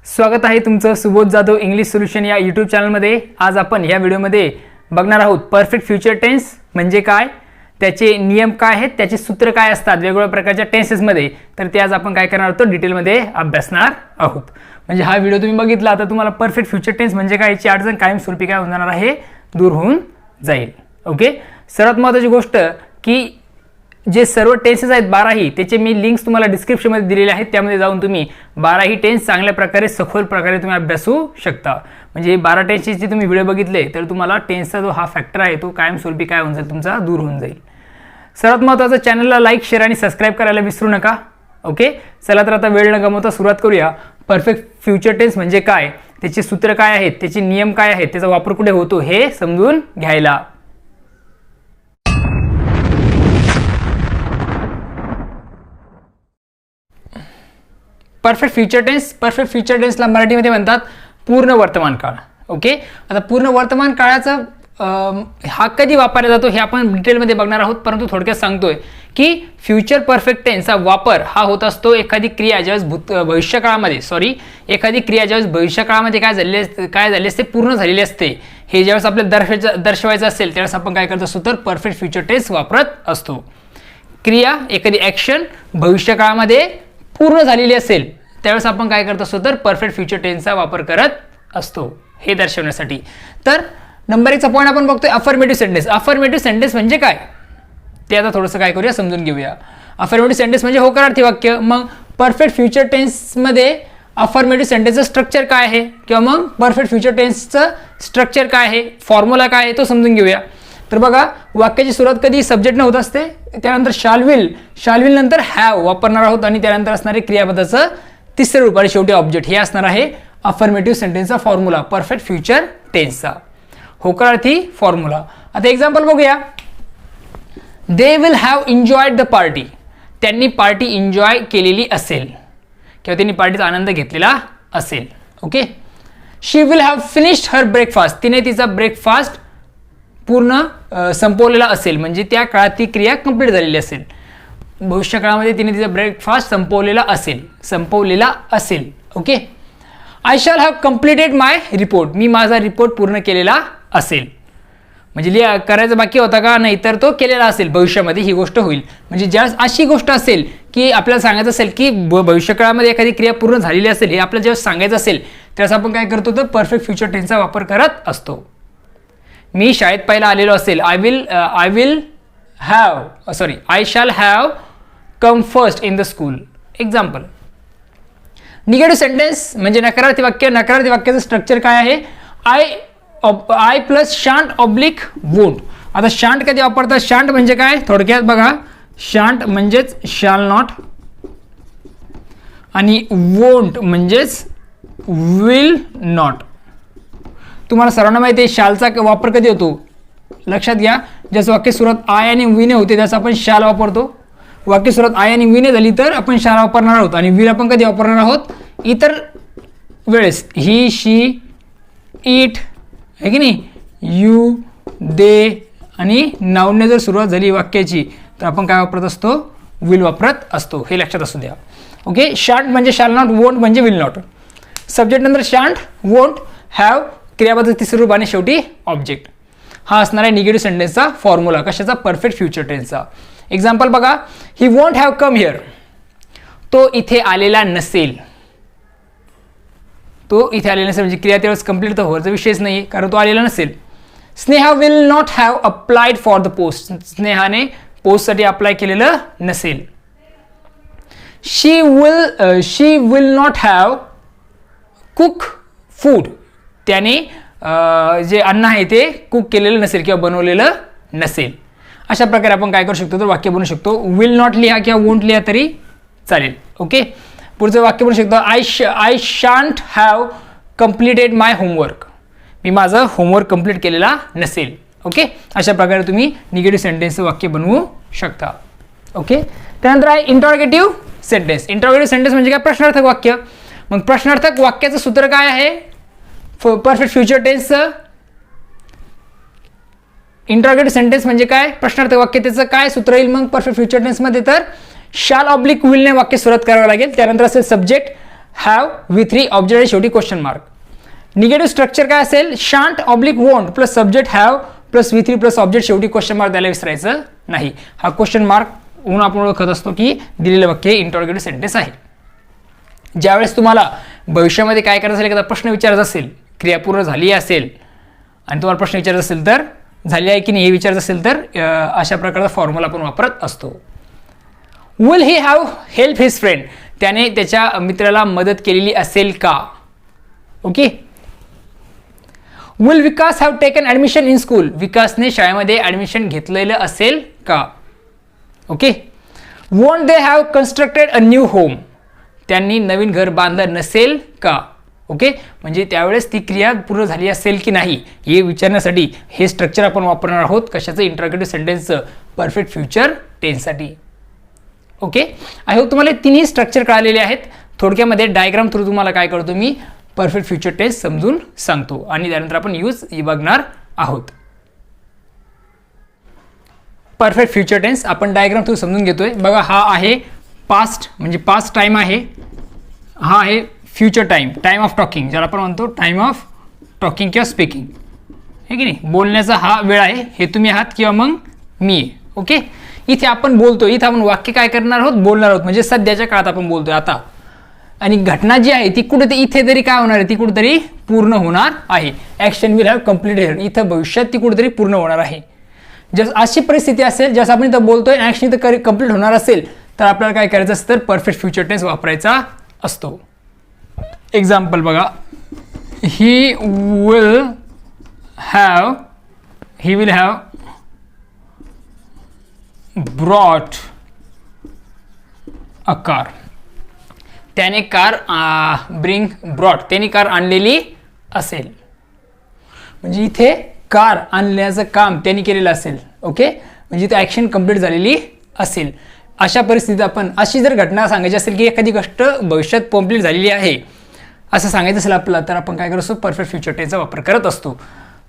स्वागत आहे तुमचं सुबोध जाधव इंग्लिश सोल्युशन या यूट्यूब चॅनलमध्ये। आज आपण या व्हिडिओमध्ये बघणार आहोत परफेक्ट फ्युचर टेन्स म्हणजे काय, त्याचे नियम काय आहेत, त्याचे सूत्र काय असतात वेगवेगळ्या प्रकारच्या टेन्सेसमध्ये, तर ते आज आपण काय करणार आहोत डिटेलमध्ये अभ्यासणार आहोत। म्हणजे हा व्हिडिओ तुम्ही बघितला आता तुम्हाला परफेक्ट फ्युचर टेन्स म्हणजे काय याची अडचण कायमस्वरूपी काय होणार आहे दूर होऊन जाईल। ओके, सर्वात महत्त्वाची गोष्ट की जे सर्व टेन्सेस आहेत 12ही त्याचे मी लिंक्स तुम्हाला डिस्क्रिप्शनमध्ये दिलेले आहेत, त्यामध्ये जाऊन तुम्ही 12ही टेन्स चांगल्या प्रकारे सखोल प्रकारे तुम्ही अभ्यासू शकता। म्हणजे 12 टेन्सेसचे तुम्ही व्हिडिओ बघितले तर तुम्हाला टेन्सचा जो हा फॅक्टर आहे तो कायमस्वरूपी काय होऊन जाईल तुमचा दूर होऊन जाईल। सर्वात महत्त्वाचं चॅनलला लाईक शेअर आणि सबस्क्राईब करायला विसरू नका। ओके, चला तर आता वेळ न गमावता सुरुवात करूया। परफेक्ट फ्युचर टेन्स म्हणजे काय, त्याचे सूत्र काय आहेत, त्याचे नियम काय आहेत, त्याचा वापर कुठे होतो हे समजून घ्यायला। परफेक्ट फ्युचर टेन्सला मराठीमध्ये म्हणतात पूर्ण वर्तमान काळ। ओके, आता पूर्ण वर्तमान काळाचा हा कधी वापरला जातो हे आपण डिटेलमध्ये बघणार आहोत, परंतु थोडक्यात सांगतोय की फ्युचर परफेक्ट टेन्सचा वापर हा होत असतो एखादी क्रिया ज्यावेळेस एखादी क्रिया ज्यावेळेस भविष्यकाळामध्ये काय झाले असते पूर्ण झालेली असते, हे ज्यावेळेस आपल्याला दर्शवायचं असेल त्यावेळेस आपण काय करत असतो तर परफेक्ट फ्युचर टेन्स वापरत असतो। क्रिया एखादी ॲक्शन भविष्यकाळामध्ये पूर्ण झालेली असेल त्यावेळेस आपण काय करत असतो तर परफेक्ट फ्युचर टेन्सचा वापर करत असतो हे दर्शवण्यासाठी। तर नंबर 1चा पॉईंट आपण बघतोय अफर्मेटिव्ह सेंटेन्स। अफर्मेटिव्ह सेंटेन्स म्हणजे काय ते आता थोडंसं काय करूया समजून घेऊया। अफर्मेटिव्ह सेंटेन्स म्हणजे होकारार्थी वाक्य। मग परफेक्ट फ्युचर टेन्समध्ये अफर्मेटिव्ह सेंटेन्सचं स्ट्रक्चर काय आहे किंवा मग परफेक्ट फ्युचर टेन्सचं स्ट्रक्चर काय आहे, फॉर्म्युला काय आहे तो समजून घेऊया। तर बघा, वाक्याची सुरुवात कधी सब्जेक्ट होत असते, त्यानंतर शाल विल नंतर हॅव वापरणार आहोत आणि त्यानंतर असणारे क्रियापदाचं तिसरे रूप आणि शेवटी ऑब्जेक्ट हे असणार आहे अफर्मेटिव्ह सेंटेन्सचा फॉर्म्युला परफेक्ट फ्युचर टेन्सचा होकारार्थी फॉर्म्युला। आता एक्झाम्पल बघूया। They will have enjoyed the party, त्यांनी पार्टी एन्जॉय केलेली असेल किंवा त्यांनी पार्टीचा आनंद घेतलेला असेल। Okay, she will have finished her breakfast, तिने तिचा ब्रेकफास्ट पूर्ण संपवलेला असेल, म्हणजे त्या काळात ती क्रिया कंप्लीट झालेली असेल। भविष्यकाळामध्ये तिने तिचा ब्रेकफास्ट संपवलेला असेल। Okay, I shall have completed my report, मी माझा रिपोर्ट पूर्ण केलेला असेल। म्हणजे करायचा बाकी होता का, नाही तर तो केलेला असेल, भविष्यामध्ये ही गोष्ट होईल। म्हणजे ज्यावेळेस अशी गोष्ट असेल की आपल्याला सांगायचं असेल की भविष्यकाळामध्ये एखादी क्रिया पूर्ण झालेली असेल हे आपल्याला जेव्हा सांगायचं असेल त्यावेळेस आपण काय करतो तर परफेक्ट फ्युचर टेन्सचा वापर करत असतो। मी शाळेत पहिला आलेलो असेल, I shall have come first in the school. Example. Negative sentence म्हणजे नकारार्थी वाक्य। नकारार्थी वाक्याचं स्ट्रक्चर काय आहे, I plus shan't oblique won't. आता शांट कधी वापरतात, शांट म्हणजे काय थोडक्यात बघा, शांट म्हणजेच शाल नॉट आणि वोंट म्हणजेच विल नॉट। तुम्हाला सर्वांना माहिती आहे शालचा वापर कधी होतो, लक्षात घ्या, ज्याचं वाक्य सुरुवात आय आणि वीने होते त्याचं आपण शाल वापरतो। वाक्य सुरुवात आय आणि वीने झाली तर आपण शाल वापरणार आहोत आणि विल आपण कधी वापरणार आहोत इतर वेळेस, ही शी इट आहे की नाही, यू दे आणि नाऊनने जर सुरुवात झाली वाक्याची तर आपण काय वापरत असतो विल वापरत असतो, हे लक्षात असू द्या। ओके, शांट म्हणजे शाल नॉट, वोंट म्हणजे विल नॉट। सब्जेक्ट नंतर शांट, वोंट, हॅव, क्रियापद तिसरे रूप आणि शेवटी ऑब्जेक्ट हा असणार आहे निगेटिव्ह सेंटेन्सचा फॉर्म्युला। कशाचा, परफेक्ट फ्युचर टेन्सचा। एक्झाम्पल बघा, he won't have come here, तो इथे आलेला नसेल। म्हणजे क्रिया त्यावेळेस कंप्लीट तर व्हायचा विषयच नाही कारण तो आलेला नसेल। Sneha will not have applied for the post, स्नेहाने पोस्टसाठी अप्लाय केलेलं नसेल। She will not have cook food, त्याने जे अन्न आहे ते कुक केलेलं नसेल किंवा बनवलेलं नसेल। अशा प्रकारे आपण काय करू शकतो तर वाक्य बनवू शकतो। विल नॉट लिहा किंवा वोंट लिहा तरी चालेल। ओके, पुढचं वाक्य बनवू शकतो, I shan't have completed my homework, मी माझं होमवर्क कंप्लीट केलेला नसेल। ओके, अशा प्रकारे तुम्ही निगेटिव्ह सेंटेन्सचं वाक्य बनवू शकता। ओके, त्यानंतर आहे इंटरॉगेटिव्ह सेंटेन्स। इंटरॉगेटिव्ह सेंटेन्स म्हणजे काय, प्रश्नार्थक वाक्य। मग प्रश्नार्थक वाक्याचं सूत्र काय आहे परफेक्ट फ्युचर टेन्सचं। इंटरॉगेटिव्ह सेंटेन्स म्हणजे काय, प्रश्नार्थक वाक्य, त्याचं काय सूत्र येईल मग परफेक्ट फ्युचर टेन्समध्ये तर शाल ऑब्लिक विलने वाक्य सुरुवात करावं लागेल। त्यानंतर असेल सब्जेक्ट, हॅव V3 ऑब्जेक्ट आहे शेवटी क्वेश्चन मार्क. निगेटिव्ह स्ट्रक्चर काय असेल, shan't oblique won't plus subject have plus V3 plus object शेवटी क्वेश्चन मार्क द्यायला विसरायचं नाही. हा क्वेश्चन मार्क म्हणून आपण ओळखत असतो की दिलेलं वाक्य इंटरोगेटिव्ह सेंटेन्स आहे. ज्यावेळेस तुम्हाला भविष्यामध्ये काय करायचं असेल, एखादा प्रश्न विचारायचा असेल, क्रिया पूर्ण झाली असेल आणि तुम्हाला प्रश्न विचारायचा असेल तर झाली आहे की नाही हे विचारायचं असेल तर अशा प्रकारचा फॉर्म्युला आपण वापरत असतो. Will he have help his friend, त्याने त्याच्या मित्राला मदत केलेली असेल का. Okay. Will Vikas have taken admission in school, विकासने शाळेमध्ये ॲडमिशन घेतलेलं असेल का. Okay. Won't they have constructed a new home, त्यांनी नवीन घर बांधलं नसेल का. ओके. म्हणजे त्यावेळेस ती क्रिया पूर्ण झाली असेल की नाही हे विचारण्यासाठी हे स्ट्रक्चर आपण वापरणार आहोत. कशाचं, इंटरोगेटिव्ह सेंटेन्सचं, परफेक्ट फ्युचर टेन्ससाठी. ओके. आय होप तुम्हाला तिन्ही स्ट्रक्चर कळालेले आहेत. थोडक्यामध्ये डायग्राम थ्रू तुम्हाला काय करतो मी परफेक्ट फ्युचर टेन्स समजून सांगतो आणि त्यानंतर आपण यूज बघणार आहोत. परफेक्ट फ्युचर टेन्स आपण डायग्राम थ्रू समजून घेतोय. बघा, हा आहे पास्ट म्हणजे पास्ट टाइम आहे, हा आहे future time, time of talking ज्याला आपण म्हणतो टाइम ऑफ टॉकिंग किंवा स्पीकिंग, आहे की नाही. बोलण्याचा हा वेळ आहे, हे तुम्ही आहात किंवा मग मी आहे. ओके. इथे आपण बोलतो, इथे आपण वाक्य काय करणार आहोत, बोलणार आहोत. म्हणजे सध्याच्या काळात आपण बोलतोय आता. आणि घटना जी आहे ती कुठे इथे तरी काय होणार आहे, ती कुठेतरी पूर्ण होणार आहे. ॲक्शन विल हॅव कम्प्लीटेड, इथं भविष्यात ती कुठेतरी पूर्ण होणार आहे. जर अशी परिस्थिती असेल जसं आपण इथं बोलतोय ॲक्शन इथं कम्प्लीट होणार असेल तर आपल्याला काय करायचं असतं, तर परफेक्ट फ्युचर टेन्स वापरायचा असतो. एक्झाम्पल बघा, ही will have brought a car, त्याने कार त्याने कार आणलेली असेल. म्हणजे इथे कार आणण्याचं काम त्यांनी केलेलं असेल. ओके. म्हणजे इथे ॲक्शन कंप्लीट झालेली असेल. अशा परिस्थितीत आपण अशी जर घटना सांगायची असेल की एखादी गोष्ट भविष्यात कंप्लीट झालेली आहे असं सांगायचं असेल आपल्याला, तर आपण काय करत असतो, परफेक्ट फ्युचर टेन्सचा वापर करत असतो.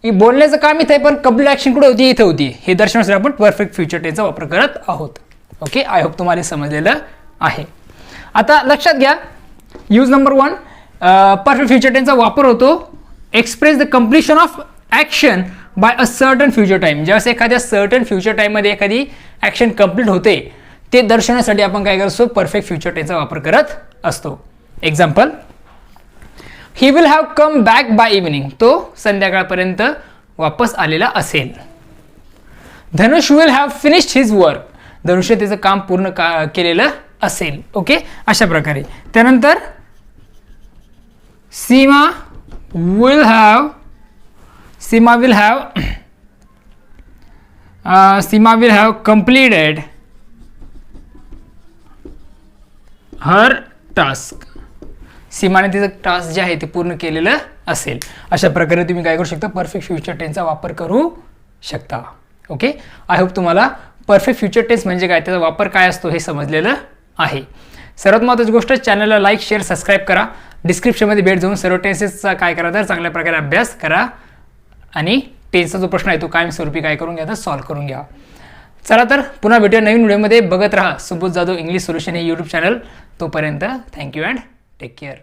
बोलण्याचं काम इथे पण कंप्लीट ॲक्शन कुठे होती, इथे होती, हे दर्शवण्यासाठी आपण परफेक्ट फ्युचर टेन्सचा वापर करत आहोत. ओके. आय होप तुम्हाला समजलेलं आहे. आता लक्षात घ्या, यूज नंबर 1, परफेक्ट फ्युचर टेन्सचा वापर होतो express the completion of action by a certain future time. ज्यावेळेस एखाद्या सर्टन फ्युचर टाईममध्ये एखादी ॲक्शन कंप्लीट होते ते दर्शवण्यासाठी आपण काय करतो, परफेक्ट फ्युचर टेन्सचा वापर करत असतो. Example, he will have come back by evening, तो संध्याकाळपर्यंत वापस आलेला असेल. Dhanush will have finished his work, Dhanushya त्याचं काम पूर्ण केलेलं असेल. ओके. अशा प्रकारे. त्यानंतर Seema will have completed her task, सीमाने तिचं टास्क जे आहे ते पूर्ण केलेलं असेल. अशा प्रकारे तुम्ही काय करू शकता, परफेक्ट फ्युचर टेन्सचा वापर करू शकता. ओके. आय होप तुम्हाला परफेक्ट फ्युचर टेन्स म्हणजे काय, त्याचा वापर काय असतो हे समजलेलं आहे. सर्वात महत्त्वाची गोष्ट, चॅनलला लाईक, शेअर, सबस्क्राईब करा. डिस्क्रिप्शनमध्ये भेट देऊन सर्व टेन्सेसचा काय करा, तर चांगल्या प्रकारे अभ्यास करा आणि टेन्सचा जो प्रश्न आहे तो कायमस्वरूपी काय करून घ्या, तर सॉल्व्ह करून घ्या. चला तर पुन्हा भेटूया नवीन व्हिडिओमध्ये. बघत राहा सुबोध जाधव इंग्लिश सोल्युशन हे यूट्यूब चॅनल. तोपर्यंत थँक्यू अँड टेक केअर.